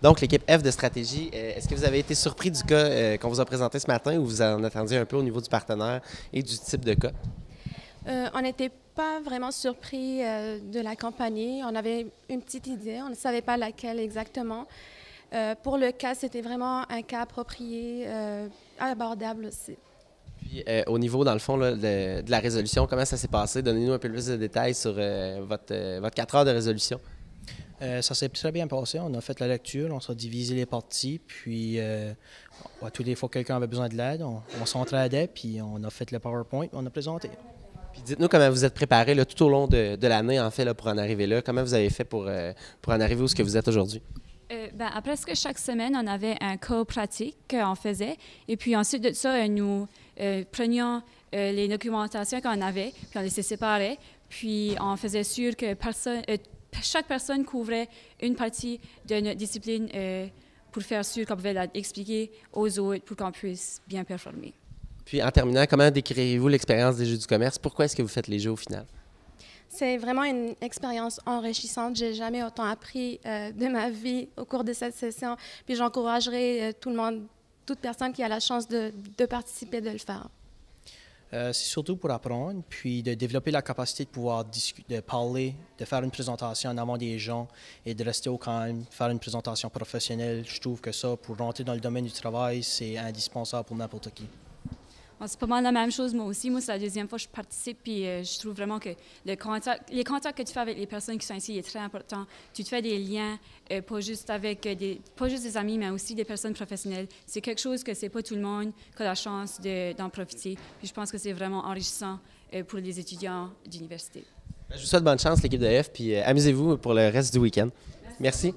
Donc, l'équipe F de stratégie, est-ce que vous avez été surpris du cas qu'on vous a présenté ce matin ou vous en attendiez un peu au niveau du partenaire et du type de cas? On n'était pas vraiment surpris de la compagnie. On avait une petite idée, on ne savait pas laquelle exactement. Pour le cas, c'était vraiment un cas approprié, abordable aussi. Puis, au niveau, dans le fond, là, de la résolution, comment ça s'est passé? Donnez-nous un peu plus de détails sur votre 4 heures de résolution. Ça s'est très bien passé. On a fait la lecture, on s'est divisé les parties, puis toutes les fois que quelqu'un avait besoin de l'aide, on s'entraidait, puis on a fait le PowerPoint, on a présenté. Puis dites-nous comment vous êtes préparé là, tout au long de l'année, en fait, là, pour en arriver là. Comment vous avez fait pour en arriver où ce que vous êtes aujourd'hui? À presque chaque semaine, on avait un cas pratique qu'on faisait. Et puis ensuite de ça, nous prenions les documentations qu'on avait, puis on les séparait. Puis on faisait sûr que chaque personne couvrait une partie de notre discipline pour faire sûr qu'on pouvait l'expliquer aux autres pour qu'on puisse bien performer. Puis en terminant, comment décrivez-vous l'expérience des Jeux du commerce? Pourquoi est-ce que vous faites les Jeux au final? C'est vraiment une expérience enrichissante. J'ai jamais autant appris de ma vie au cours de cette session. Puis j'encouragerais tout le monde, toute personne qui a la chance de participer, de le faire. C'est surtout pour apprendre, puis de développer la capacité de pouvoir discuter, de parler, de faire une présentation en avant des gens et de rester au calme, faire une présentation professionnelle. Je trouve que ça, pour rentrer dans le domaine du travail, c'est indispensable pour n'importe qui. C'est pas mal la même chose, moi aussi. Moi, c'est la deuxième fois que je participe, puis je trouve vraiment que les contacts que tu fais avec les personnes qui sont ici est très important. Tu te fais des liens, pas juste des amis, mais aussi des personnes professionnelles. C'est quelque chose que c'est pas tout le monde qui a la chance d'en profiter. Puis je pense que c'est vraiment enrichissant pour les étudiants d'université. Je vous souhaite bonne chance, l'équipe de F, puis amusez-vous pour le reste du week-end. Merci.